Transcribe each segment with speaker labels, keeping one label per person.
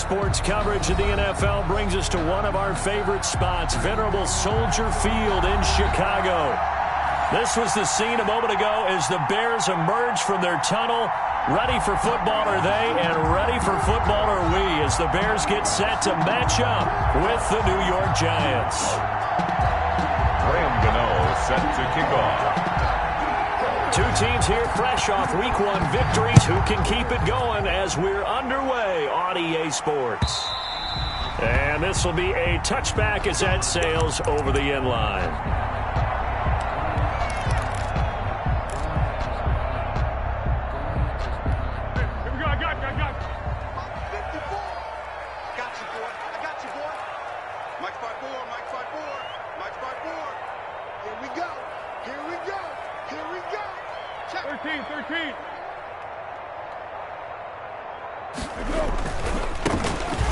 Speaker 1: sports coverage of the NFL brings us to one of our favorite spots, venerable Soldier Field in Chicago. This was the scene a moment ago as the Bears emerged from their tunnel. Ready for football are they, and ready for football are we, as the Bears get set to match up with the New York Giants.
Speaker 2: Graham Gano set to kick off.
Speaker 1: Two teams here fresh off Week 1 victories. Who can keep it going as we're underway on EA Sports? And this will be a touchback as that sails over the end line.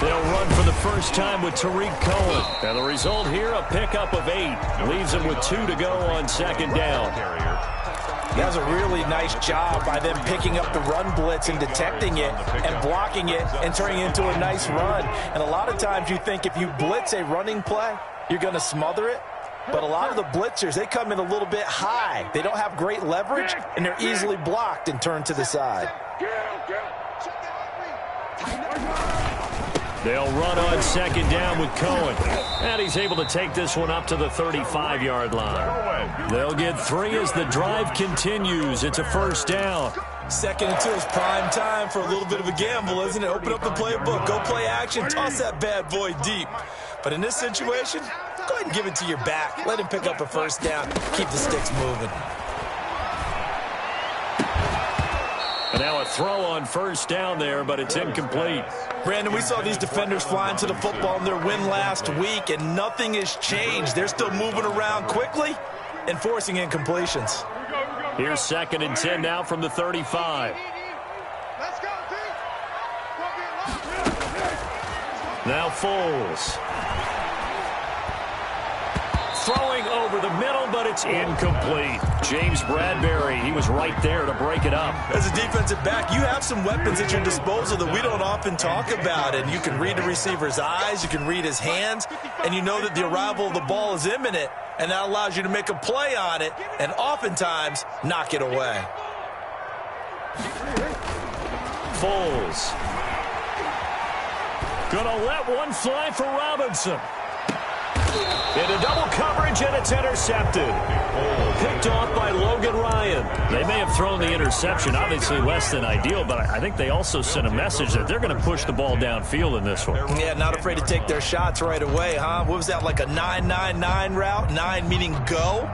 Speaker 1: They'll run for the first time with Tariq Cohen. And the result here, a pickup of 8. Leaves them with 2 to go on second down.
Speaker 3: That was a really nice job by them picking up the run blitz and detecting it and blocking it and turning it into a nice run. And a lot of times you think if you blitz a running play, you're going to smother it. But a lot of the blitzers, they come in a little bit high. They don't have great leverage, and they're easily blocked and turned to the side.
Speaker 1: They'll run on second down with Cohen. And he's able to take this one up to the 35-yard line. They'll get 3 as the drive continues. It's a first down.
Speaker 3: Second and 2 is prime time for a little bit of a gamble, isn't it? Open up the playbook, go play action, toss that bad boy deep. But in this situation, go ahead and give it to your back. Let him pick up a first down. Keep the sticks moving.
Speaker 1: And now a throw on first down there, but it's incomplete.
Speaker 3: Brandon, we saw these defenders flying to the football in their win last week, and nothing has changed. They're still moving around quickly and forcing incompletions.
Speaker 1: Here's second and 10 now from the 35. Now Foles. Throwing over the middle, but it's incomplete. James Bradbury, he was right there to break it up.
Speaker 3: As a defensive back, you have some weapons at your disposal that we don't often talk about. And you can read the receiver's eyes, you can read his hands, and you know that the arrival of the ball is imminent. And that allows you to make a play on it and oftentimes knock it away.
Speaker 1: Foles. Gonna let one fly for Robinson. Into double coverage, and it's intercepted. Picked off by Logan Ryan. They may have thrown the interception, obviously less than ideal, but I think they also sent a message that they're going to push the ball downfield in this one.
Speaker 3: Yeah, not afraid to take their shots right away, huh? What was that, like a 9-9-9 route? 9 meaning go?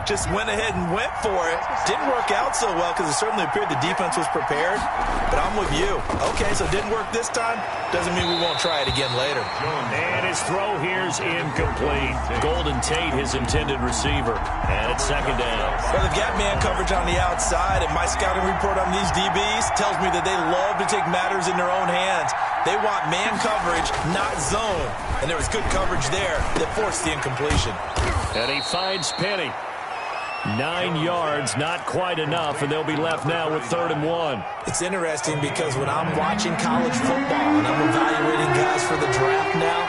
Speaker 3: Just went ahead and went for it. Didn't work out so well because it certainly appeared the defense was prepared. But I'm with you. Okay, so it didn't work this time. Doesn't mean we won't try it again later.
Speaker 1: And his throw here's incomplete. Golden Tate, his intended receiver. And it's second down.
Speaker 3: Well, they've got man coverage on the outside, and my scouting report on these DBs tells me that they love to take matters in their own hands. They want man coverage, not zone. And there was good coverage there that forced the incompletion.
Speaker 1: And he finds Penny. 9 yards, not quite enough, and they'll be left now with 3rd and 1.
Speaker 3: It's interesting because when I'm watching college football and I'm evaluating guys for the draft now,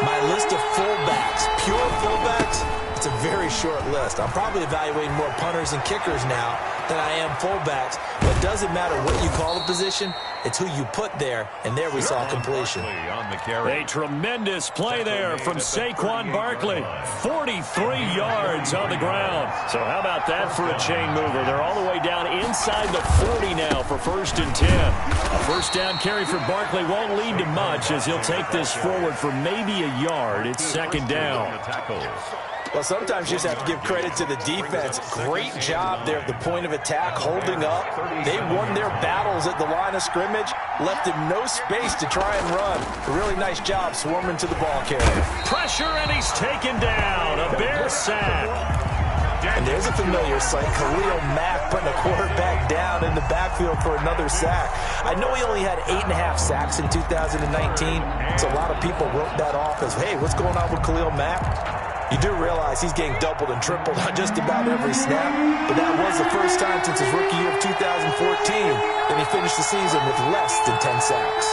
Speaker 3: my list of fullbacks, pure fullbacks, it's a very short list. I'm probably evaluating more punters and kickers now than I am fullbacks. But it doesn't matter what you call the position, it's who you put there, and there we saw completion.
Speaker 1: A tremendous play there from Saquon Barkley. 43 yards on the ground. So how about that for a chain mover? They're all the way down inside the 40 now for 1st and 10. A first down carry for Barkley won't lead to much as he'll take this forward for maybe a yard. It's 2nd down.
Speaker 3: Well, sometimes you just have to give credit to the defense. Great job there at the point of attack, holding up. They won their battles at the line of scrimmage, left him no space to try and run. A really nice job swarming to the ball carrier.
Speaker 1: Pressure, and he's taken down. A Bear sack.
Speaker 3: And there's a familiar sight, Khalil Mack putting a quarterback down in the backfield for another sack. I know he only had 8.5 sacks in 2019, so a lot of people wrote that off as, hey, what's going on with Khalil Mack? You do realize he's getting doubled and tripled on just about every snap, but that was the first time since his rookie year of 2014 that he finished the season with less than 10 sacks.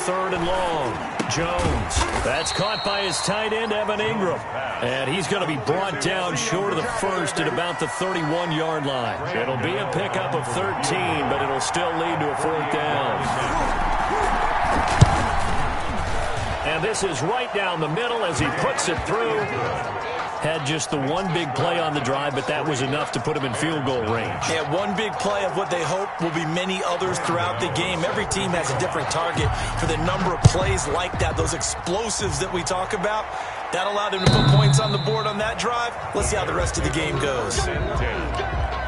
Speaker 1: 3rd and long. Jones. That's caught by his tight end, Evan Ingram. And he's going to be brought down short of the first at about the 31-yard line. It'll be a pickup of 13, but it'll still lead to a 4th down. And this is right down the middle as he puts it through. Had just the one big play on the drive, but that was enough to put him in field goal range.
Speaker 3: Yeah, one big play of what they hope will be many others throughout the game. Every team has a different target for the number of plays like that, those explosives that we talk about. That allowed him to put points on the board on that drive. Let's see how the rest of the game goes.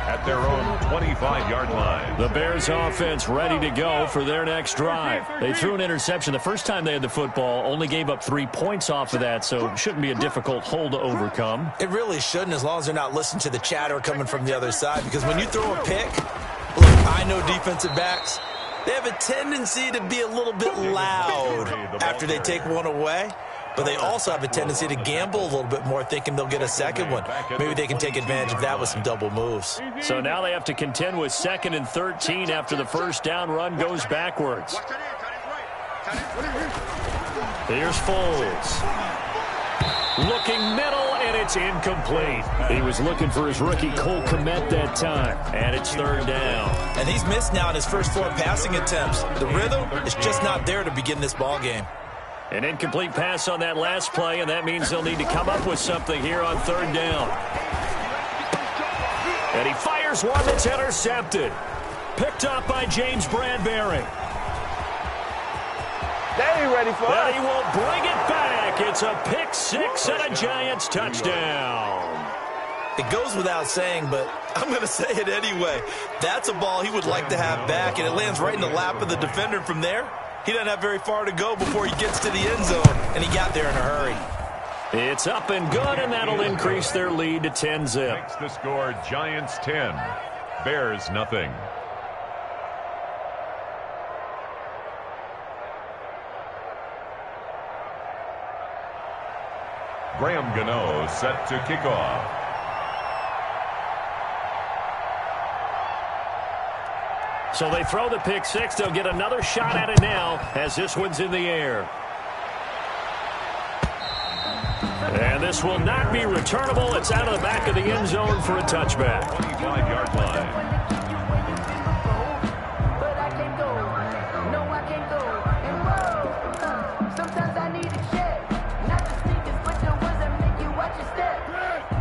Speaker 2: At their own 25-yard line.
Speaker 1: The Bears offense ready to go for their next drive. They threw an interception the first time they had the football, only gave up 3 points off of that, so it shouldn't be a difficult hole to overcome.
Speaker 3: It really shouldn't, as long as they're not listening to the chatter coming from the other side, because when you throw a pick, look, I know defensive backs, they have a tendency to be a little bit loud after they take one away. But they also have a tendency to gamble a little bit more, thinking they'll get a second one. Maybe they can take advantage of that with some double moves.
Speaker 1: So now they have to contend with 2nd and 13 after the first down run goes backwards. Here's Foles. Looking middle, and it's incomplete. He was looking for his rookie Cole Kmet that time, and it's 3rd down.
Speaker 3: And he's missed now in his first 4 passing attempts. The rhythm is just not there to begin this ball game.
Speaker 1: An incomplete pass on that last play, and that means they'll need to come up with something here on 3rd down. And he fires one that's intercepted. Picked up by James Bradbury.
Speaker 4: They ain't ready for us.
Speaker 1: And he will bring it back. It's a pick 6 and a Giants touchdown.
Speaker 3: It goes without saying, but I'm going to say it anyway. That's a ball he would like to have back, and it lands right in the lap of the defender from there. He doesn't have very far to go before he gets to the end zone, and he got there in a hurry.
Speaker 1: It's up and good, and that'll increase their lead to 10-zip.
Speaker 2: Makes the score Giants 10, Bears nothing. Graham Gano set to kick off.
Speaker 1: So they throw the pick 6. They'll get another shot at it now as this one's in the air. And this will not be returnable. It's out of the back of the end zone for a touchback.
Speaker 2: 25-yard line.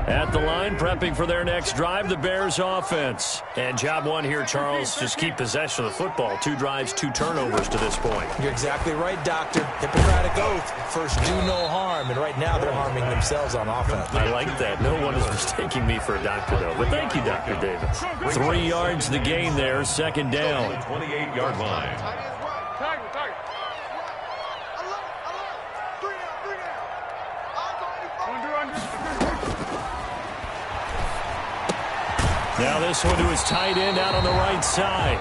Speaker 1: At the line, prepping for their next drive, the Bears offense. And job one here, Charles, just keep possession of the football. 2 drives, 2 turnovers to this point.
Speaker 3: You're exactly right, Doctor. Hippocratic oath. First, do no harm. And right now, they're harming themselves on offense.
Speaker 1: I like that. No one is mistaking me for a doctor, though. But thank you, Dr. Davis. 3 yards the gain there, 2nd down.
Speaker 2: 28-yard line.
Speaker 1: Now this one to his tight end out on the right side.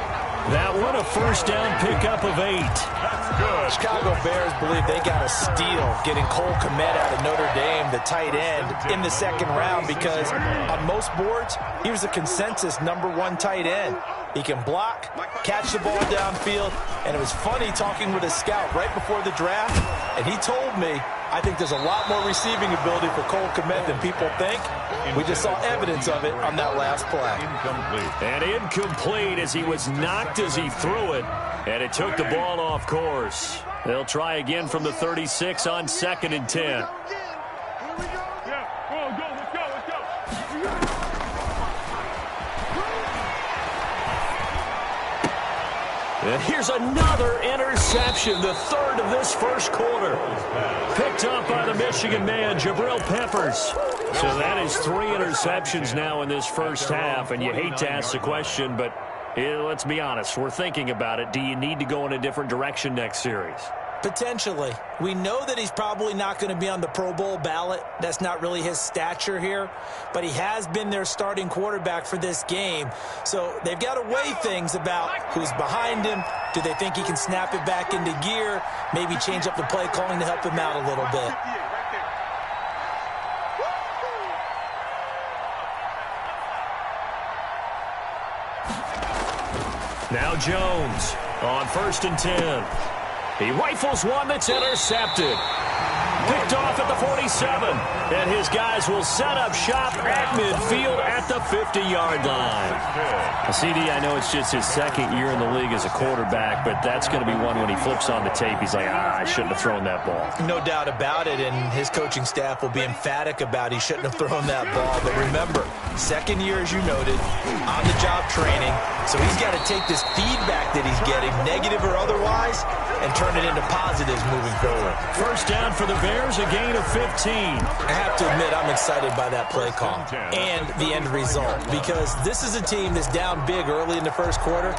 Speaker 1: That one a first down pickup of 8.
Speaker 2: That's good.
Speaker 3: Chicago Bears believe they got a steal getting Cole Kmet out of Notre Dame, the tight end, in the 2nd round because on most boards, he was a consensus #1 tight end. He can block, catch the ball downfield, and it was funny talking with a scout right before the draft, and he told me, I think there's a lot more receiving ability for Cole Kmet than people think. We just saw evidence of it on that last play.
Speaker 2: Incomplete.
Speaker 1: And incomplete as he was knocked as he threw it, and it took the ball off course. They'll try again from the 36 on 2nd and 10. And here's another interception, the 3rd of this first quarter. Picked up by the Michigan man, Jabril Peppers. So that is 3 interceptions now in this first half, and you hate to ask the question, but let's be honest, we're thinking about it. Do you need to go in a different direction next series?
Speaker 3: Potentially. We know that he's probably not going to be on the Pro Bowl ballot. That's not really his stature here. But he has been their starting quarterback for this game. So they've got to weigh things about who's behind him. Do they think he can snap it back into gear? Maybe change up the play calling to help him out a little bit.
Speaker 1: Now Jones on 1st and 10. He rifles one that's intercepted. Picked off at the 47. And his guys will set up shop at midfield at the 50-yard line. CD, I know it's just his second year in the league as a quarterback, but that's going to be one when he flips on the tape. He's like, I shouldn't have thrown that ball.
Speaker 3: No doubt about it, and his coaching staff will be emphatic about he shouldn't have thrown that ball. But remember, second year, as you noted, on-the-job training. So he's got to take this feedback that he's getting, negative or otherwise, and turn it into positives moving forward.
Speaker 1: First down for the Bears, a gain of 15.
Speaker 3: I have to admit, I'm excited by that play call and the end result, because this is a team that's down big early in the first quarter,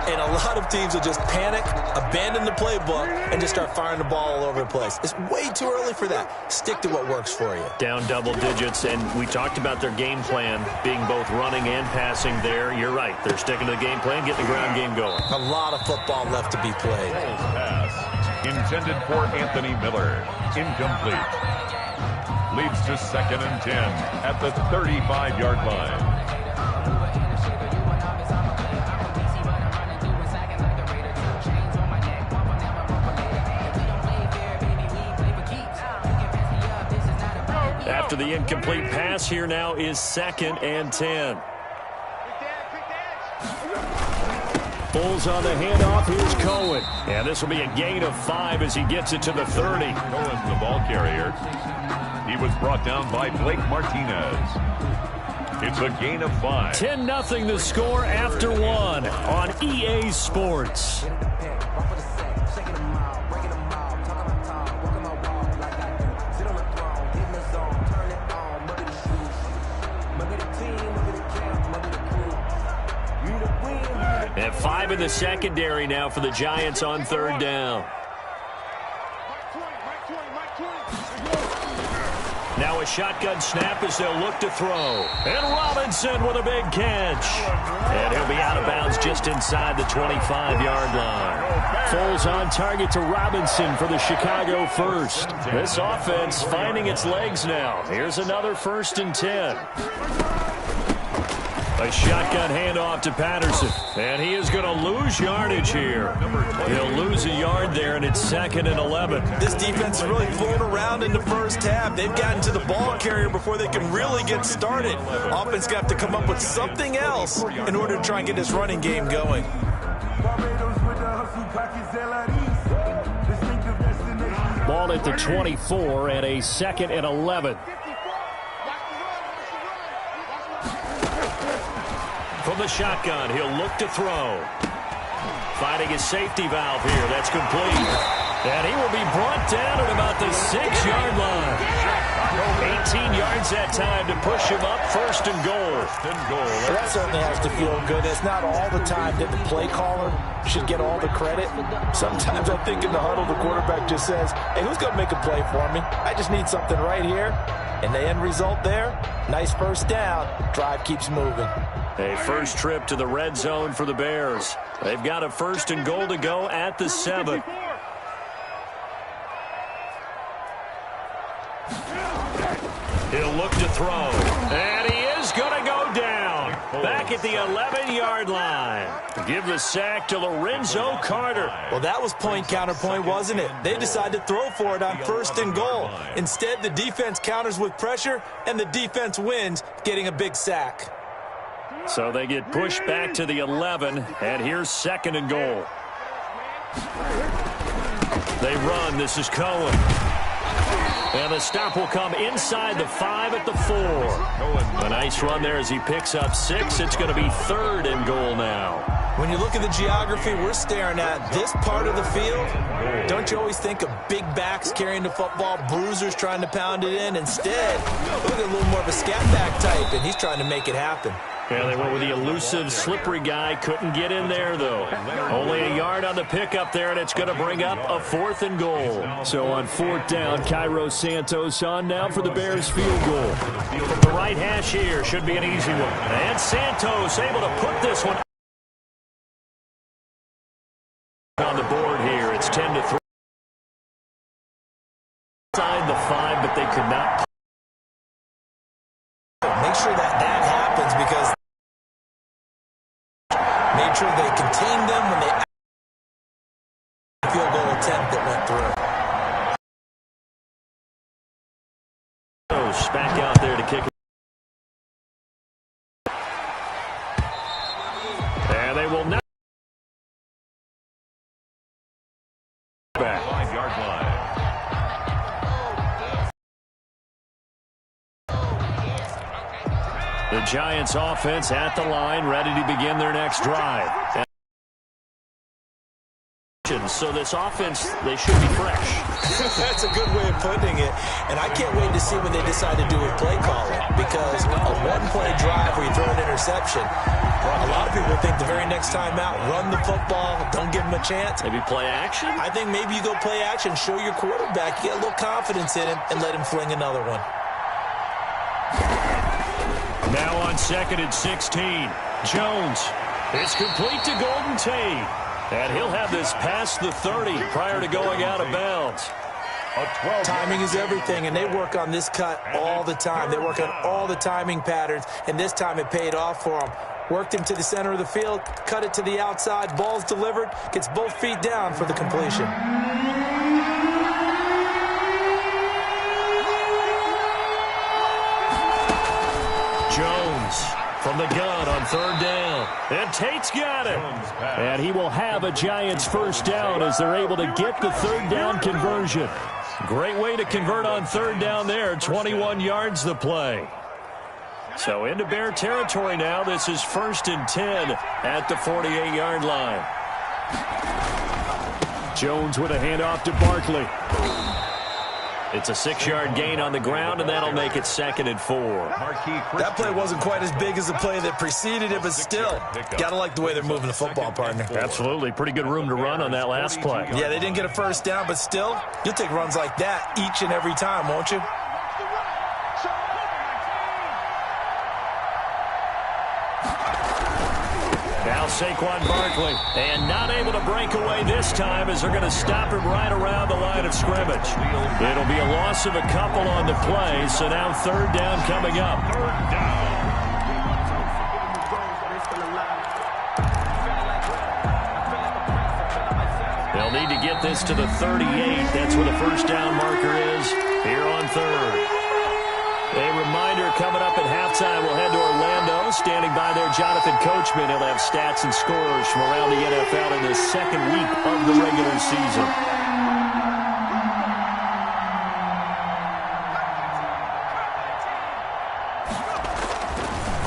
Speaker 3: and a lot of teams will just panic, abandon the playbook, and just start firing the ball all over the place. It's way too early for that. Stick to what works for you.
Speaker 1: Down double digits, and we talked about their game plan being both running and passing there. You're right. They're sticking to the game plan, getting the ground game going.
Speaker 3: A lot of football left to be played.
Speaker 2: Pass intended for Anthony Miller. Incomplete. Leads to 2nd and 10 at the 35-yard line.
Speaker 1: After the incomplete pass, here now is 2nd and 10. Bulls on the handoff. Here's Cohen. And this will be a gain of 5 as he gets it to the 30.
Speaker 2: Cohen's the ball carrier. He was brought down by Blake Martinez. It's a gain of 5.
Speaker 1: 10-0 the score after 1 on EA Sports. And 5 in the secondary now for the Giants on 3rd down. Now a shotgun snap as they'll look to throw. And Robinson with a big catch. And he'll be out of bounds just inside the 25-yard line. Foles on target to Robinson for the Chicago first. This offense finding its legs now. Here's another 1st and 10. A shotgun handoff to Patterson. And he is going to lose yardage here. He'll lose a yard there, and it's 2nd and 11.
Speaker 3: This defense is really fooling around in the first half. They've gotten to the ball carrier before they can really get started. Offense got to come up with something else in order to try and get this running game going.
Speaker 1: Ball at the 24 and a 2nd and 11. From the shotgun, he'll look to throw. Finding his safety valve here. That's complete. And he will be brought down at about the 6-yard line. 18 yards that time to push him up 1st and goal.
Speaker 3: Well, that certainly has to feel good. It's not all the time that the play caller should get all the credit. Sometimes I think in the huddle, the quarterback just says, hey, who's going to make a play for me? I just need something right here. And the end result there, nice first down. Drive keeps moving.
Speaker 1: A first trip to the red zone for the Bears. They've got a 1st and goal to go at the 7. He'll look to throw. And he is going to go down. Back at the 11-yard line. Give the sack to Lorenzo Carter.
Speaker 3: Well, that was point counterpoint, wasn't it? They decided to throw for it on 1st and goal. Instead, the defense counters with pressure, and the defense wins, getting a big sack.
Speaker 1: So they get pushed back to the 11, and here's 2nd and goal. They run. This is Cohen. And the stop will come inside the 5 at the 4. A nice run there as he picks up 6. It's going to be 3rd and goal now.
Speaker 3: When you look at the geography we're staring at, this part of the field, don't you always think of big backs carrying the football, bruisers trying to pound it in? Instead, look at a little more of a scat back type, and he's trying to make it happen.
Speaker 1: Yeah, they went with the elusive, slippery guy. Couldn't get in there, though. Only a yard on the pickup there, and it's going to bring up a 4th and goal. So on 4th down, Cairo Santos on now for the Bears field goal. From the right hash here, should be an easy one. And Santos able to put this one on the board here. It's 10-3. Inside the 5, but they could not.
Speaker 3: Make sure that happens, because made sure they contained them when they field goal attempt.
Speaker 1: The Giants offense at the line, ready to begin their next drive. So this offense, they should be fresh.
Speaker 3: That's a good way of putting it. And I can't wait to see what they decide to do with play calling. Because a one-play drive where you throw an interception, a lot of people think the very next time out, run the football, don't give them a chance.
Speaker 1: Maybe play action?
Speaker 3: I think maybe you go play action, show your quarterback, get a little confidence in him, and let him fling another one.
Speaker 1: Now on 2nd and 16. Jones. It's complete to Golden Tate. And he'll have this past the 30 prior to going out of bounds.
Speaker 3: Timing is everything, and they work on this cut all the time. They work on all the timing patterns, and this time it paid off for them. Worked him to the center of the field, cut it to the outside, ball's delivered, gets both feet down for the completion.
Speaker 1: Jones from the gun on 3rd down. And Tate's got it. And he will have a Giants first down as they're able to get the 3rd down conversion. Great way to convert on 3rd down there. 21 yards the play. So into Bear territory now. This is 1st and 10 at the 48-yard line. Jones with a handoff to Barkley. It's a 6-yard gain on the ground, and that'll make it 2nd and 4.
Speaker 3: That play wasn't quite as big as the play that preceded it, but still, got to like the way they're moving the football, partner.
Speaker 1: Absolutely. Pretty good room to run on that last play.
Speaker 3: Yeah, they didn't get a first down, but still, you'll take runs like that each and every time, won't you?
Speaker 1: Now Saquon Barkley, and not able to break away this time as they're going to stop him right around the line of scrimmage. It'll be a loss of a couple on the play, so now 3rd down coming up.
Speaker 2: 3rd down.
Speaker 1: They'll need to get this to the 38. That's where the first down marker is here on 3rd. A reminder coming up at halftime, we'll head to Orlando. Standing by there, Jonathan Coachman. He'll have stats and scores from around the NFL in the 2nd week of the regular season.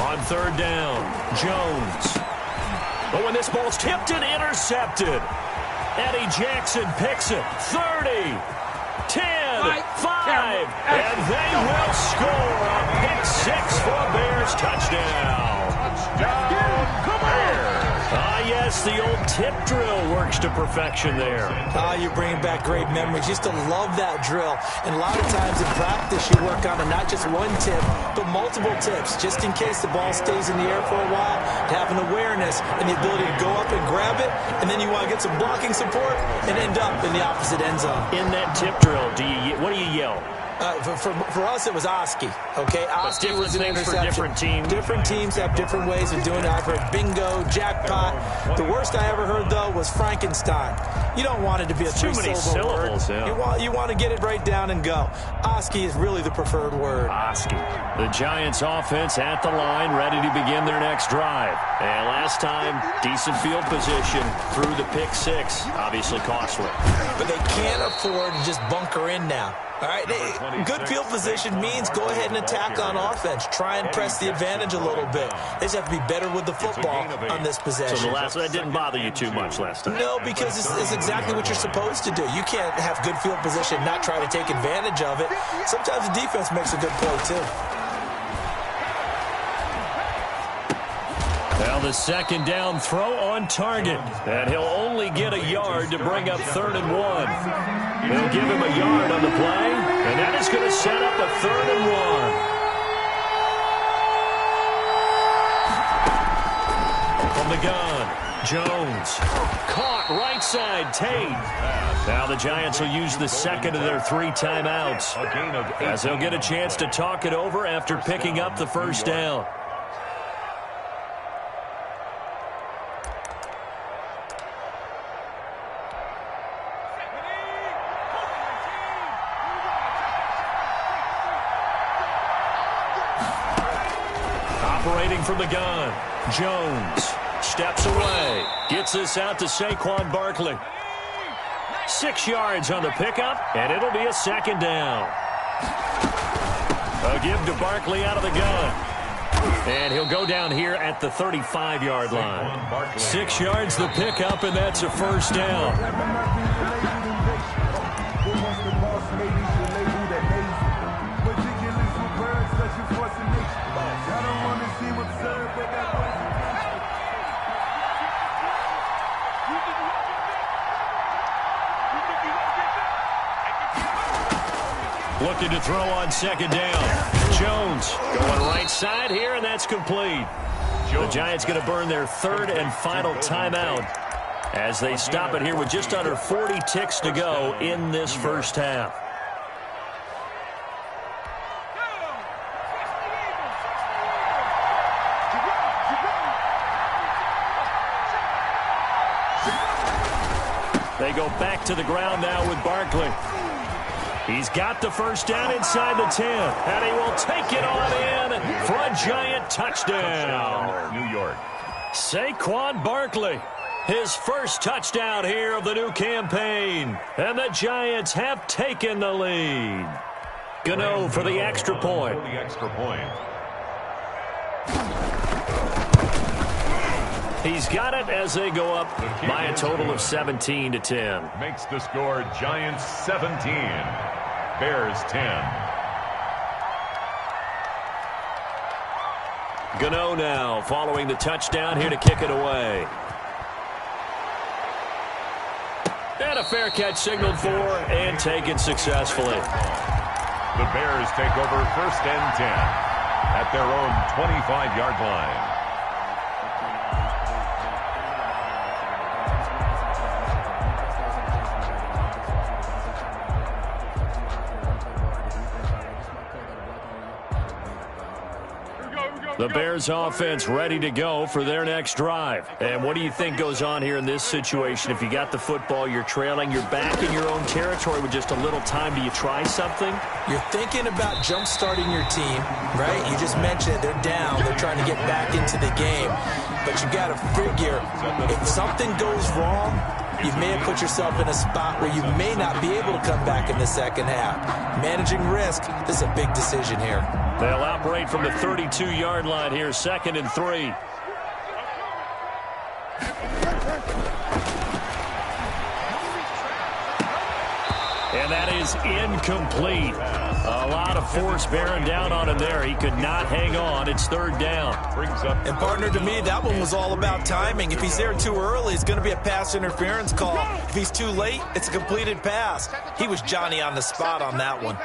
Speaker 1: On 3rd down, Jones. But when this ball's tipped and intercepted, Eddie Jackson picks it. 30. 10, 5, and they will score a pick 6 for Bears touchdown.
Speaker 2: Touchdown, Bears.
Speaker 1: Yes, the old tip drill works to perfection there.
Speaker 3: You're bringing back great memories. Used to love that drill. And a lot of times in practice, you work on not just one tip, but multiple tips, just in case the ball stays in the air for a while, to have an awareness and the ability to go up and grab it, and then you want to get some blocking support and end up in the opposite end zone.
Speaker 1: In that tip drill, what do you yell?
Speaker 3: For us, it was Oski. Okay, Oski was an interception.
Speaker 1: For different teams.
Speaker 3: Different teams have different ways of doing it. I've heard bingo, jackpot. The worst I ever heard, though, was Frankenstein. You don't want it to be a three-syllable word.
Speaker 1: Yeah.
Speaker 3: You want to get it right down and go. Oski is really the preferred word.
Speaker 1: Oski. The Giants offense at the line, ready to begin their next drive. And last time, decent field position through the pick 6. Obviously costly.
Speaker 3: But they can't afford to just bunker in now. All right, good field position means go ahead and attack on offense. Try and press the advantage a little bit. They just have to be better with the football on this possession.
Speaker 1: So that didn't bother you too much last time?
Speaker 3: No, because it's exactly what you're supposed to do. You can't have good field position, not try to take advantage of it. Sometimes the defense makes a good play, too.
Speaker 1: Now the 2nd down throw on target. And he'll only get a yard to bring up 3rd and 1. They'll give him a yard on the play, and that is going to set up a 3rd and 1. From the gun, Jones. Caught right side, Tate. Now the Giants will use the 2nd of their 3 timeouts, as they'll get a chance to talk it over after picking up the first down. Operating from the gun, Jones steps away, gets this out to Saquon Barkley. 6 yards on the pickup, and it'll be a 2nd down. A give to Barkley out of the gun. And he'll go down here at the 35-yard line. 6 yards the pickup, and that's a first down. Looking to throw on second down. Jones going right side here, and that's complete. The Giants going to burn their third and final timeout as they stop it here with just under 40 ticks to go in this first half. They go back to the ground now with Barkley. He's got the first down inside the 10, and he will take it on in for a Giant touchdown.
Speaker 2: New York.
Speaker 1: Saquon Barkley, his first touchdown here of the new campaign, and the Giants have taken the lead. Gano for the extra point. He's got it as they go up by a total of 17-10.
Speaker 2: Makes the score Giants 17, Bears 10.
Speaker 1: Gano now following the touchdown here to kick it away. And a fair catch signaled for and taken successfully.
Speaker 2: The Bears take over first and 10 at their own 25-yard line.
Speaker 1: The Bears offense ready to go for their next drive. And what do you think goes on here in this situation? If you got the football, you're trailing, you're back in your own territory with just a little time. Do you try something?
Speaker 3: You're thinking about jump-starting your team, right? You just mentioned it. They're down. They're trying to get back into the game. But you got to figure, if something goes wrong, you may have put yourself in a spot where you may not be able to come back in the second half. Managing risk, this is a big decision here.
Speaker 1: They'll operate from the 32-yard line here, 2nd and 3. And that is incomplete. A lot of force bearing down on him there. He could not hang on. It's 3rd down.
Speaker 3: And partner, to me, that one was all about timing. If he's there too early, it's going to be a pass interference call. If he's too late, it's a completed pass. He was Johnny on the spot on that one.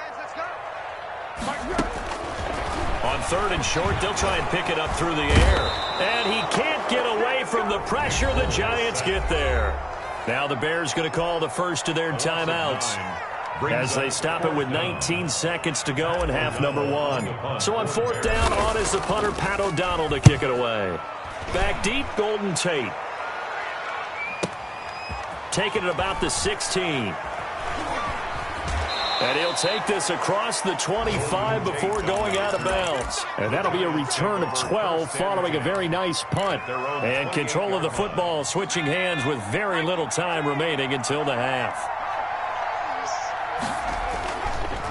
Speaker 1: On 3rd and short, they'll try and pick it up through the air. And he can't get away from the pressure. The Giants get there. Now the Bears going to call the first of their timeouts as they stop it with 19 seconds to go in half number 1. So on 4th down, on is the punter, Pat O'Donnell, to kick it away. Back deep, Golden Tate. Taking it about the 16. And he'll take this across the 25 before going out of bounds. And that'll be a return of 12 following a very nice punt. And control of the football switching hands with very little time remaining until the half.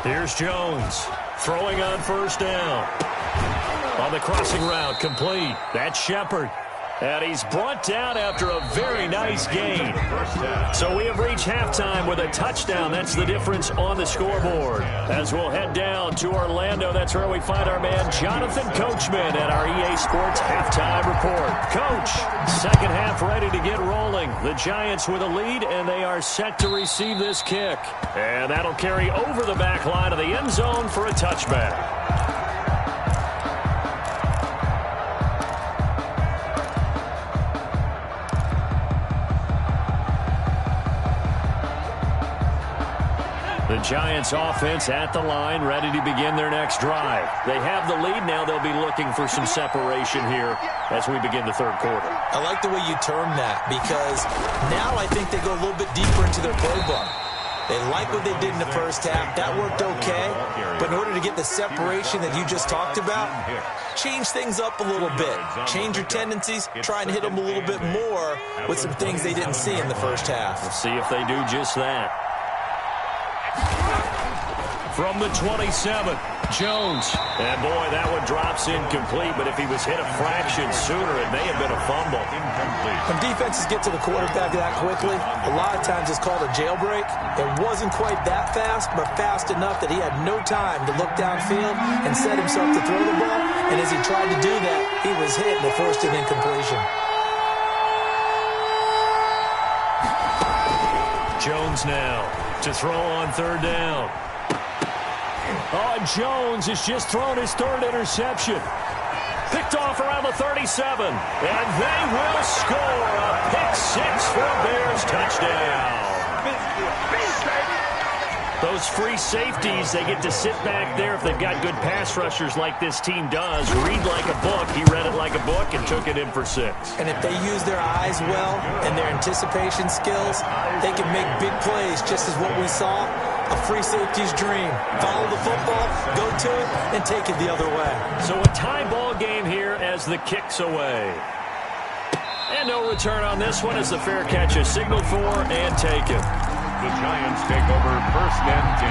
Speaker 1: Here's Jones throwing on 1st down. On the crossing route, complete. That's Shepard. And he's brought down after a very nice gain. So we have reached halftime with a touchdown. That's the difference on the scoreboard. As we'll head down to Orlando, that's where we find our man Jonathan Coachman at our EA Sports Halftime Report. Coach, second half ready to get rolling. The Giants with a lead, and they are set to receive this kick. And that'll carry over the back line of the end zone for a touchback. The Giants offense at the line, ready to begin their next drive. They have the lead now. They'll be looking for some separation here as we begin the 3rd quarter.
Speaker 3: I like the way you term that, because now I think they go a little bit deeper into their playbook. They like what they did in the first half. That worked okay. But in order to get the separation that you just talked about, change things up a little bit. Change your tendencies. Try and hit them a little bit more with some things they didn't see in the first half.
Speaker 1: We'll see if they do just that. from the 27. Jones. And, boy, that one drops incomplete, but if he was hit a fraction sooner, it may have been a fumble.
Speaker 2: Incomplete.
Speaker 3: When defenses get to the quarterback that quickly, a lot of times it's called a jailbreak. It wasn't quite that fast, but fast enough that he had no time to look downfield and set himself to throw the ball. And as he tried to do that, he was hit and it forced an incompletion.
Speaker 1: Jones now to throw on third down. Oh, Jones has just thrown his third interception. Picked off around the 37. And they will score a pick-6 for a Bears touchdown. Those free safeties, they get to sit back there if they've got good pass rushers like this team does. Read like a book. He read it like a book and took it in for 6.
Speaker 3: And if they use their eyes well and their anticipation skills, they can make big plays, just as what we saw. A free safety's dream. Follow the football, go to it, and take it the other way.
Speaker 1: So a tie ball game here as the kick's away. And no return on this one as the fair catch is signaled for and taken.
Speaker 2: The Giants take over 1st and 10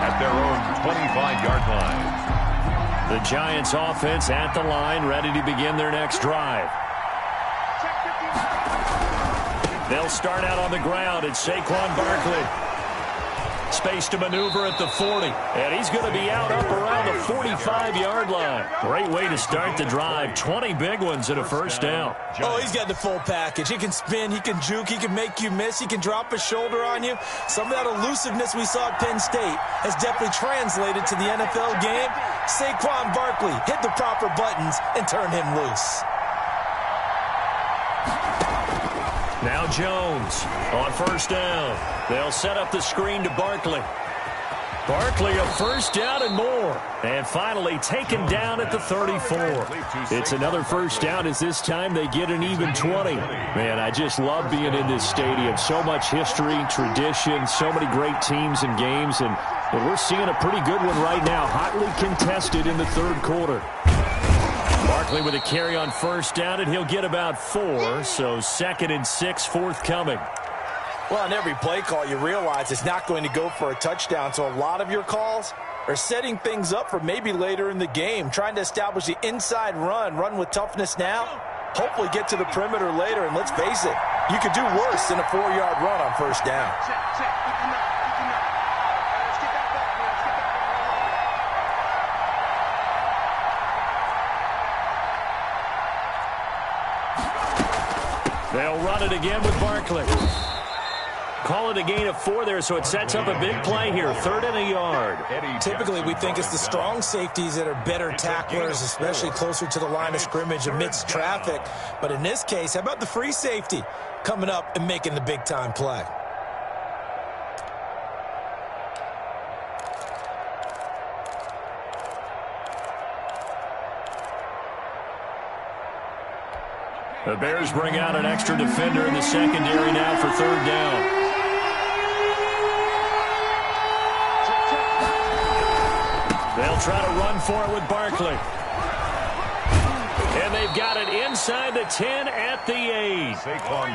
Speaker 2: at their own 25-yard line.
Speaker 1: The Giants offense at the line, ready to begin their next drive. They'll start out on the ground. It's Saquon Barkley. Space to maneuver at the 40. And he's going to be out up around the 45-yard line. Great way to start the drive. 20 big ones and a first down.
Speaker 3: Oh, he's got the full package. He can spin, he can juke, he can make you miss, he can drop his shoulder on you. Some of that elusiveness we saw at Penn State has definitely translated to the NFL game. Saquon Barkley hit the proper buttons and turn him loose.
Speaker 1: Now Jones on first down. They'll set up the screen to Barkley. Barkley a first down and more. And finally taken down at the 34. It's another first down as this time they get an even 20. Man, I just love being in this stadium. So much history, tradition, so many great teams and games. And we're seeing a pretty good one right now. Hotly contested in the third quarter. Barkley with a carry on first down, and he'll get about 4. So 2nd and 6 forthcoming.
Speaker 3: Well, on every play call, you realize it's not going to go for a touchdown. So a lot of your calls are setting things up for maybe later in the game, trying to establish the inside run with toughness now, hopefully get to the perimeter later. And let's face it, you could do worse than a 4-yard run on first down.
Speaker 1: They'll run it again with Barkley. Call it a gain of 4 there, so it sets up a big play here. 3rd and a yard.
Speaker 3: Typically, we think it's the strong safeties that are better tacklers, especially closer to the line of scrimmage amidst traffic. But in this case, how about the free safety coming up and making the big-time play?
Speaker 1: The Bears bring out an extra defender in the secondary now for 3rd down. They'll try to run for it with Barkley. And they've got it inside the 10 at the 8.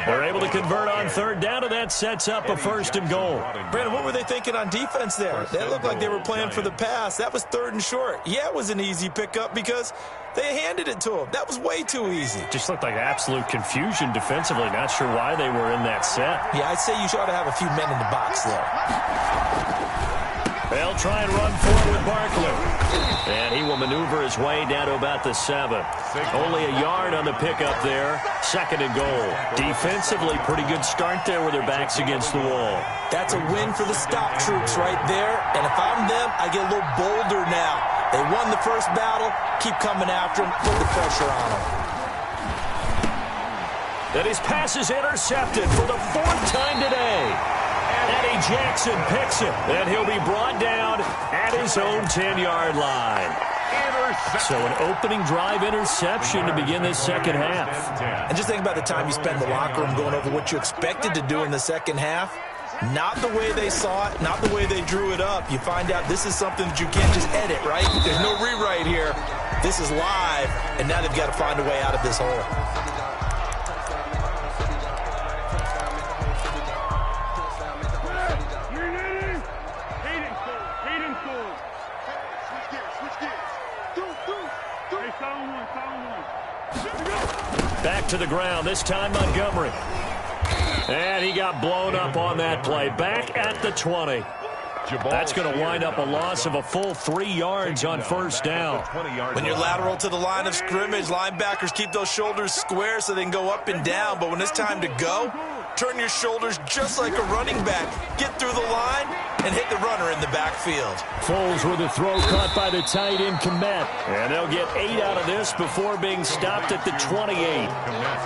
Speaker 1: They're able to convert on 3rd down, and that sets up a 1st and goal.
Speaker 3: Brandon, what were they thinking on defense there? They looked like they were playing for the pass. That was 3rd and short. Yeah, it was an easy pickup because they handed it to him. That was way too easy.
Speaker 1: Just looked like absolute confusion defensively. Not sure why they were in that set.
Speaker 3: Yeah, I'd say you ought to have a few men in the box there.
Speaker 1: They'll try and run for it with Barkley. And he will maneuver his way down to about the 7. Only a yard on the pickup there. 2nd and goal. Defensively, pretty good start there with their backs against the wall.
Speaker 3: That's a win for the stop troops right there. And if I'm them, I get a little bolder now. They won the first battle. Keep coming after them. Put the pressure on them.
Speaker 1: And his pass is intercepted for the 4th time today. Eddie Jackson picks it, and he'll be brought down at his own 10-yard line. So an opening drive interception to begin this second half.
Speaker 3: And just think about the time you spend in the locker room going over what you expected to do in the second half. Not the way they saw it, not the way they drew it up. You find out this is something that you can't just edit, right? There's no rewrite here. This is live, and now they've got to find a way out of this hole.
Speaker 1: Back to the ground, this time Montgomery. And he got blown up on that play. Back at the 20. That's going to wind up a loss of a full 3 yards on first down.
Speaker 3: When you're lateral to the line of scrimmage, linebackers keep those shoulders square so they can go up and down. But when it's time to go, turn your shoulders just like a running back. Get through the line and hit the runner in the backfield.
Speaker 1: Foles with a throw caught by the tight end, Kmet. And they'll get 8 out of this before being stopped at the 28.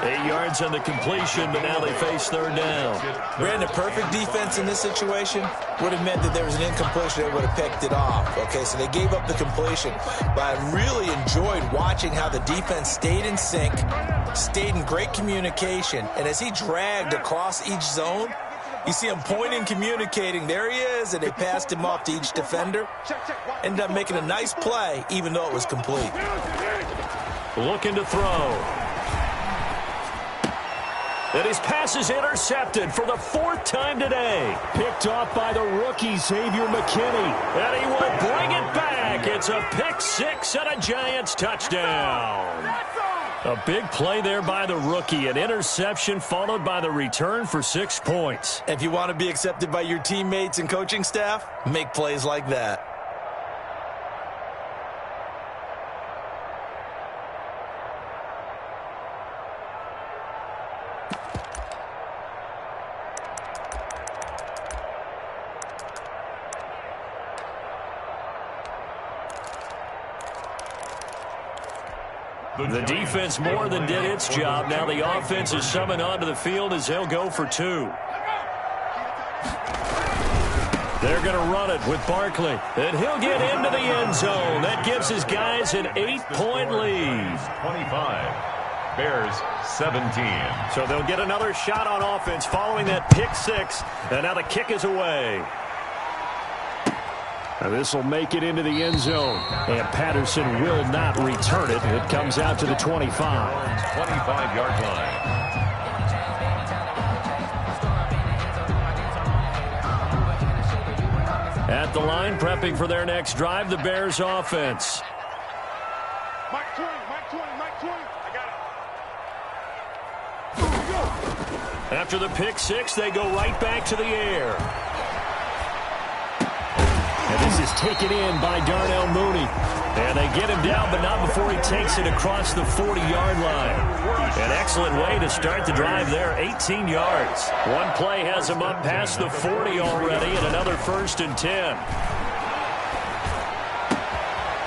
Speaker 1: 8 yards on the completion, but now they face third down.
Speaker 3: Brandon, perfect defense in this situation would have meant that there was an incompletion. They would have picked it off. Okay, so they gave up the completion. But I really enjoyed watching how the defense stayed in sync, stayed in great communication. And as he dragged across each zone, you see him pointing, communicating. There he is, and they passed him off to each defender. Ended up making a nice play, even though it was complete.
Speaker 1: Looking to throw. And his pass is intercepted for the 4th time today. Picked off by the rookie, Xavier McKinney. And he will bring it back. It's a pick 6 and a Giants touchdown. A big play there by the rookie. An interception followed by the return for 6 points.
Speaker 3: If you want to be accepted by your teammates and coaching staff, make plays like that.
Speaker 1: The defense more than did its job. Now the offense is summoned onto the field as they'll go for 2. They're going to run it with Barkley. And he'll get into the end zone. That gives his guys an 8-point lead.
Speaker 2: 25. Bears 17.
Speaker 1: So they'll get another shot on offense following that pick 6. And now the kick is away. And this will make it into the end zone. And Patterson will not return it. It comes out to the 25.
Speaker 2: 25-yard line.
Speaker 1: At the line, prepping for their next drive, the Bears offense.
Speaker 4: Mike 20, Mike 20. I got it.
Speaker 1: After the pick 6, they go right back to the air. And this is taken in by Darnell Mooney. And they get him down, but not before he takes it across the 40-yard line. An excellent way to start the drive there, 18 yards. One play has him up past the 40 already, and another 1st and 10.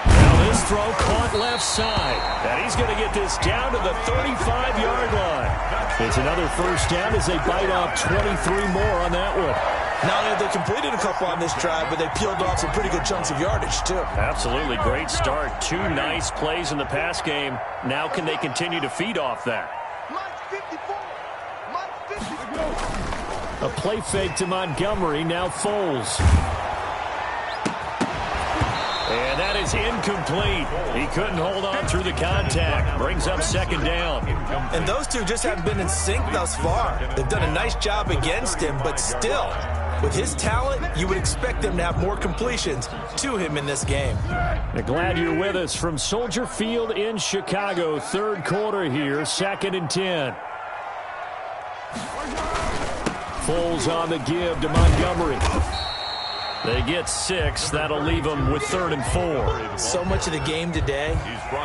Speaker 1: Now this throw caught left side. And he's going to get this down to the 35-yard line. It's another first down as they bite off 23 more on that one.
Speaker 3: Not only have they completed a couple on this drive, but they peeled off some pretty good chunks of yardage, too.
Speaker 1: Absolutely great start. 2 nice plays in the pass game. Now can they continue to feed off that? A play fake to Montgomery. Now Foles. And that is incomplete. He couldn't hold on through the contact. Brings up 2nd down.
Speaker 3: And those two just haven't been in sync thus far. They've done a nice job against him, but still, with his talent, you would expect them to have more completions to him in this game.
Speaker 1: Glad you're with us from Soldier Field in Chicago. 3rd quarter here, 2nd and 10. Foles on the give to Montgomery. They get 6. That'll leave them with 3rd and 4.
Speaker 3: So much of the game today,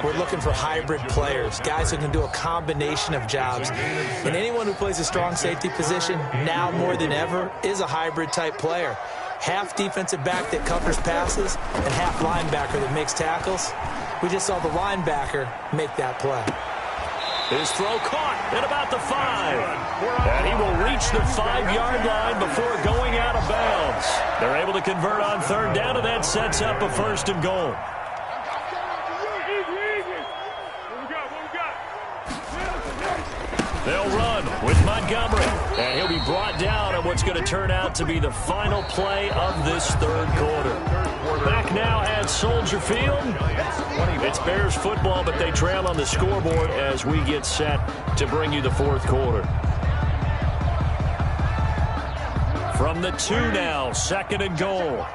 Speaker 3: we're looking for hybrid players, guys who can do a combination of jobs. And anyone who plays a strong safety position, now more than ever, is a hybrid-type player. Half defensive back that covers passes and half linebacker that makes tackles. We just saw the linebacker make that play.
Speaker 1: His throw caught at about the 5. And he will reach the 5-yard line before going out of bounds. They're able to convert on 3rd down, and that sets up a 1st and goal. They'll run with Montgomery. And he'll be brought down on what's going to turn out to be the final play of this 3rd quarter. Back now at Soldier Field. It's Bears football, but they trail on the scoreboard as we get set to bring you the 4th quarter. From the 2 now, 2nd and goal.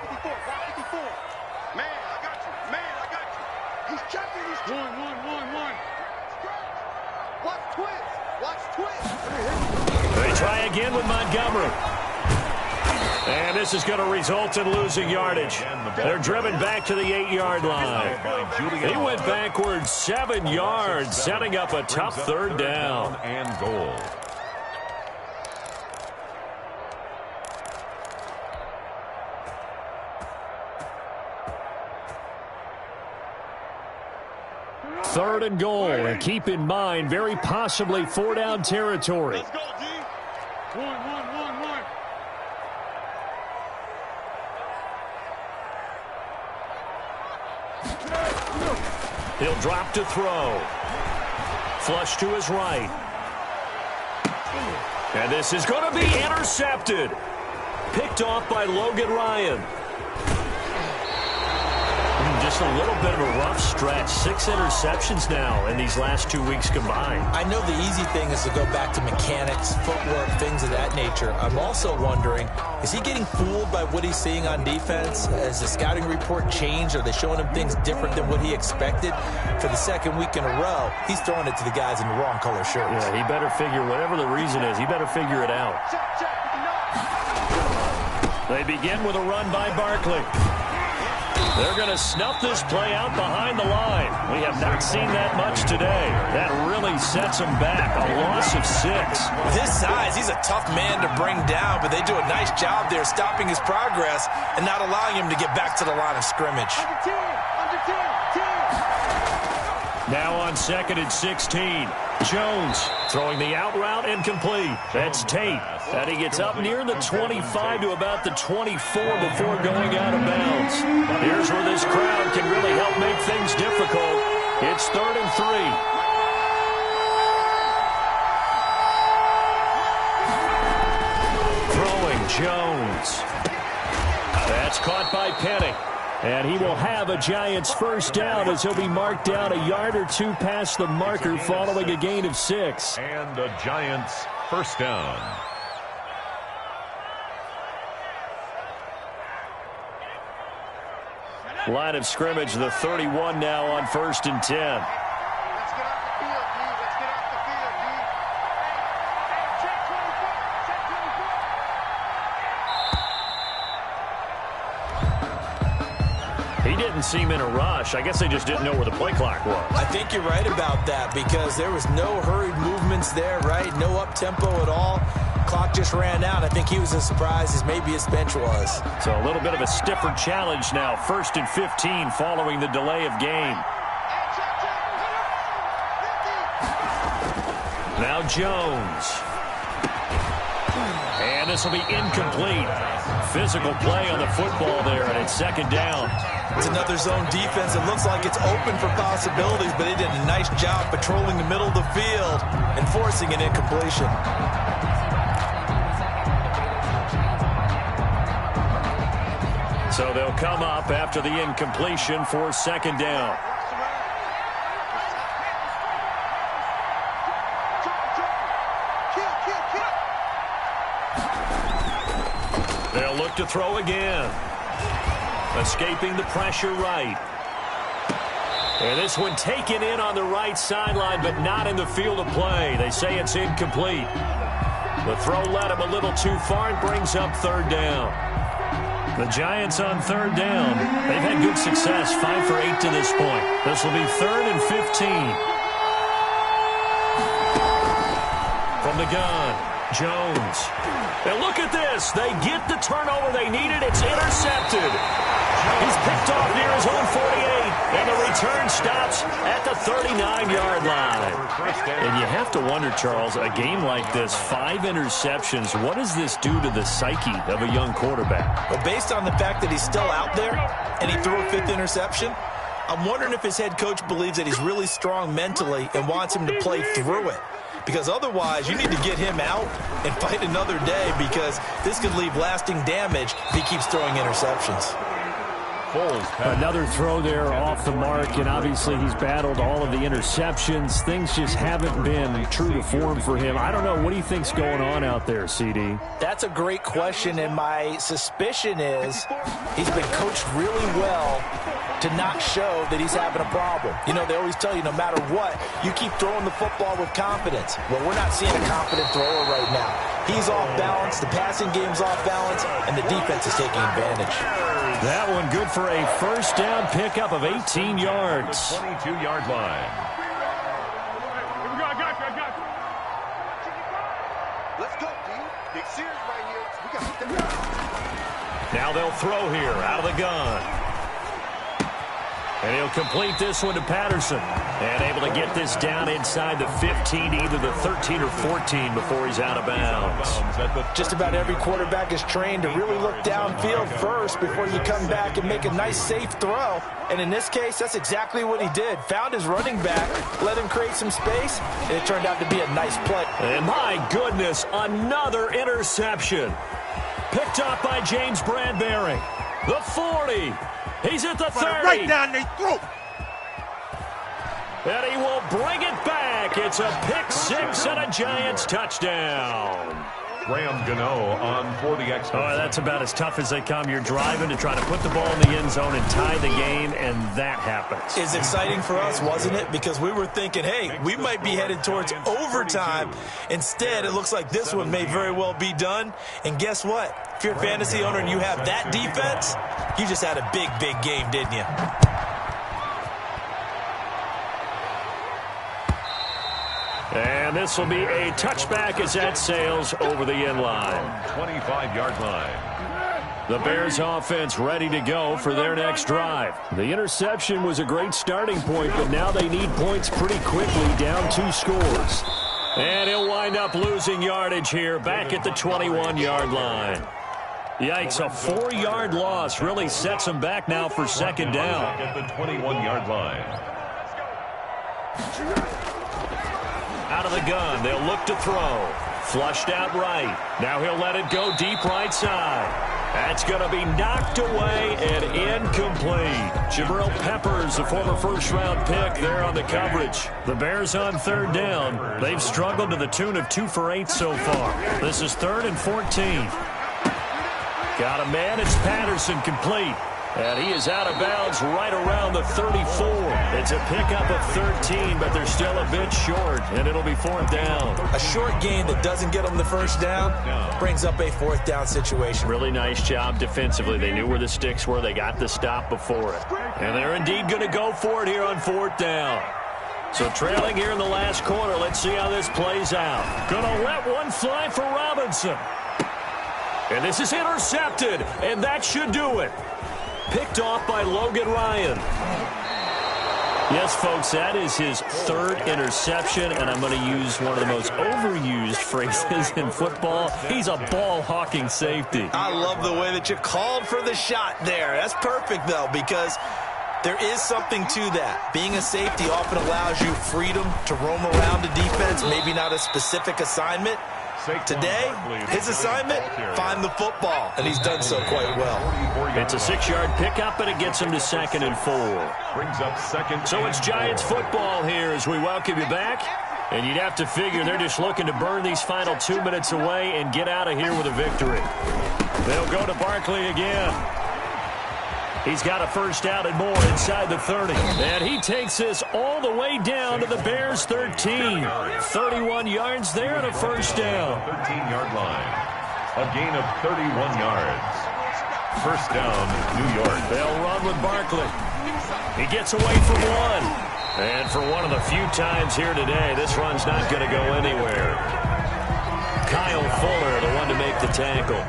Speaker 4: Watch twist. Watch twist.
Speaker 1: They try again with Montgomery. And this is going to result in losing yardage. They're driven back to the 8-yard line. He went backwards 7 yards, setting up a tough third down.
Speaker 2: And goal.
Speaker 1: Third and goal, and keep in mind, very possibly 4-down territory.
Speaker 4: Let's go, D. One.
Speaker 1: He'll drop to throw. Flush to his right. And this is going to be intercepted. Picked off by Logan Ryan. Just a little bit of a rough stretch. 6 interceptions now in these last 2 weeks combined.
Speaker 3: I know the easy thing is to go back to mechanics, footwork, things of that nature. I'm also wondering, is he getting fooled by what he's seeing on defense? Has the scouting report changed? Are they showing him things different than what he expected? For the second week in a row, he's throwing it to the guys in the wrong color shirts.
Speaker 1: Yeah, he better figure, whatever the reason is, he better figure it out. They begin with a run by Barkley. They're going to snuff this play out behind the line. We have not seen that much today. That really sets him back. A loss of 6.
Speaker 3: With his size, he's a tough man to bring down, but they do a nice job there stopping his progress and not allowing him to get back to the line of scrimmage.
Speaker 4: Under 10.
Speaker 1: Now on 2nd and 16. Jones throwing the out route incomplete. That's Tate. And he gets up near the 25 to about the 24 before going out of bounds. Here's where this crowd can really help make things difficult. It's 3rd and 3. Throwing Jones. That's caught by Penny. And he will have a Giants first down as he'll be marked down a yard or 2 past the marker following a gain of 6.
Speaker 2: And the Giants first down.
Speaker 1: Line of scrimmage, the 31 now on 1st and 10.
Speaker 4: Let's get off the field, D. Let's get off the field, D. Check 24. Check 24.
Speaker 1: He didn't seem in a rush. I guess they just didn't know where the play clock was.
Speaker 3: I think you're right about that because there was no hurried movements there, right? No up-tempo at all. Clock just ran out. I think he was as surprised as maybe his bench was.
Speaker 1: So a little bit of a stiffer challenge now. 1st and 15 following the delay of game. Now Jones. And this will be incomplete. Physical play on the football there, and it's 2nd down.
Speaker 3: It's another zone defense. It looks like it's open for possibilities, but they did a nice job patrolling the middle of the field and forcing an incompletion.
Speaker 1: So they'll come up after the incompletion for 2nd down. They'll look to throw again. Escaping the pressure right. And this one taken in on the right sideline, but not in the field of play. They say it's incomplete. The throw led him a little too far and brings up 3rd down. The Giants on 3rd down. They've had good success, 5 for 8 to this point. This will be 3rd and 15. From the gun, Jones. And look at this. They get the turnover they needed. It's intercepted. He's picked off near his own 48, and the return stops at the 39-yard line. And you have to wonder, Charles, a game like this, 5 interceptions, what does this do to the psyche of a young quarterback?
Speaker 3: Well, based on the fact that he's still out there and he threw a 5th interception, I'm wondering if his head coach believes that he's really strong mentally and wants him to play through it. Because otherwise, you need to get him out and fight another day because this could leave lasting damage if he keeps throwing interceptions.
Speaker 2: Foles.
Speaker 1: Another throw there off the mark, and obviously he's battled all of the interceptions. Things just haven't been true to form for him. I don't know. What do you think's going on out there, CD?
Speaker 3: That's a great question, and my suspicion is he's been coached really well to not show that he's having a problem. You know, they always tell you no matter what, you keep throwing the football with confidence. Well, we're not seeing a confident thrower right now. He's off balance, the passing game's off balance, and the defense is taking advantage.
Speaker 1: That one good for a first down pickup of 18 yards.
Speaker 2: 22-yard line.
Speaker 4: Let's go, D. Big Sears right here. We got to step up.
Speaker 1: Now they'll throw here out of the gun. And he'll complete this one to Patterson. And able to get this down inside the 15, either the 13 or 14 before he's out of bounds.
Speaker 3: Just about every quarterback is trained to really look downfield first before you come back and make a nice, safe throw. And in this case, that's exactly what he did. Found his running back, let him create some space, and it turned out to be a nice play.
Speaker 1: And my goodness, another interception. Picked up by James Bradbury. The 40. He's at the 30.
Speaker 4: Right down their throat.
Speaker 1: And he will bring it back. It's a pick six and a Giants touchdown.
Speaker 2: Graham Gano on for the extra.
Speaker 1: Oh, that's about as tough as they come. You're driving to try to put the ball in the end zone and tie the game, and that happens.
Speaker 3: It's exciting for us, wasn't it? Because we were thinking, hey, we might be headed towards overtime. Instead, it looks like this one may very well be done. And guess what? If you're a fantasy owner and you have that defense, you just had a big, big game, didn't you?
Speaker 1: And this will be a touchback as that sails over the end line.
Speaker 2: 25-yard line.
Speaker 1: The Bears offense ready to go for their next drive. The interception was a great starting point, but now they need points pretty quickly, down 2 scores. And he'll wind up losing yardage here back at the 21-yard line. Yikes, a 4-yard loss really sets him back now for second down.
Speaker 2: At the 21-yard line.
Speaker 1: Out of the gun, they'll look to throw. Flushed out right. Now he'll let it go deep right side. That's going to be knocked away and incomplete. Jabril Peppers, the former first-round pick, there on the coverage. The Bears on third down. They've struggled to the tune of 2 for 8 so far. This is 3rd and 14. Got a man. It's Patterson complete. And he is out of bounds right around the 34. It's a pickup of 13, but they're still a bit short, and it'll be 4th down.
Speaker 3: A short gain that doesn't get them the first down brings up a 4th down situation.
Speaker 1: Really nice job defensively. They knew where the sticks were. They got the stop before it. And they're indeed going to go for it here on 4th down. So trailing here in the last quarter. Let's see how this plays out. Going to let one fly for Robinson. And this is intercepted, and that should do it. Picked off by Logan Ryan. Yes, folks, that is his 3rd interception, and I'm going to use one of the most overused phrases in football. He's a ball-hawking safety.
Speaker 3: I love the way that you called for the shot there. That's perfect, though, because there is something to that. Being a safety often allows you freedom to roam around the defense, maybe not a specific assignment. Today, his assignment, find the football, and he's done so quite well.
Speaker 1: It's a 6-yard pickup, and it gets him to 2nd and 4.
Speaker 2: Brings up 2nd.
Speaker 1: So it's Giants football here as we welcome you back. And you'd have to figure they're just looking to burn these final 2 minutes away and get out of here with a victory. They'll go to Barkley again. He's got a first down and more inside the 30. And he takes this all the way down to the Bears' 13. 31 yards there and a first down.
Speaker 2: 13-yard line. A gain of 31 yards. First down, New York.
Speaker 1: They'll run with Barkley. He gets away from one. And for one of the few times here today, this run's not going to go anywhere. Kyle Fuller, the one to make the tackle.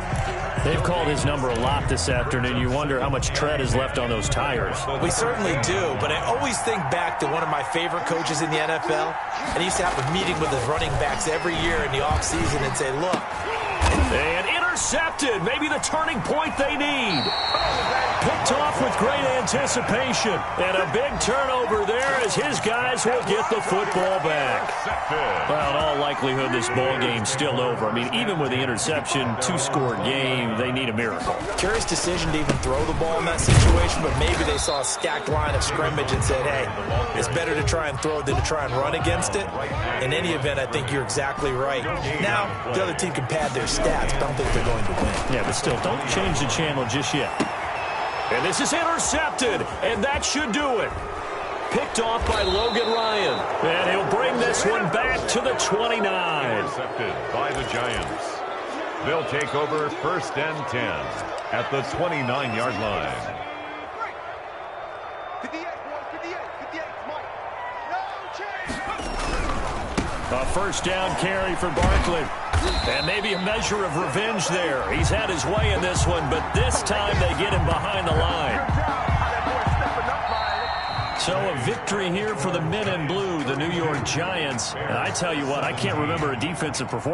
Speaker 1: They've called his number a lot this afternoon. You wonder how much tread is left on those tires.
Speaker 3: We certainly do, but I always think back to one of my favorite coaches in the NFL, and he used to have a meeting with his running backs every year in the offseason and say, look.
Speaker 1: And intercepted. Maybe the turning point they need. Picked off with great anticipation. And a big turnover there as his guys will get the football back. Well, in all likelihood, this ball game's still over. I mean, even with the interception, two-score game, they need a miracle.
Speaker 3: Curious decision to even throw the ball in that situation, but maybe they saw a stacked line of scrimmage and said, hey, it's better to try and throw than to try and run against it. In any event, I think you're exactly right. Now, the other team can pad their stats, but I don't think they're going to win.
Speaker 1: Yeah, but still, don't change the channel just yet. And this is intercepted, and that should do it. Picked off by Logan Ryan. And he'll bring this one back to the 29.
Speaker 2: Intercepted by the Giants. They'll take over 1st and 10 at the 29-yard line.
Speaker 4: 58, 58, Mike. No change.
Speaker 1: A first down carry for Barkley. And maybe a measure of revenge there. He's had his way in this one, but this time they get him behind the line. So a victory here for the men in blue, the New York Giants. And I tell you what, I can't remember a defensive performance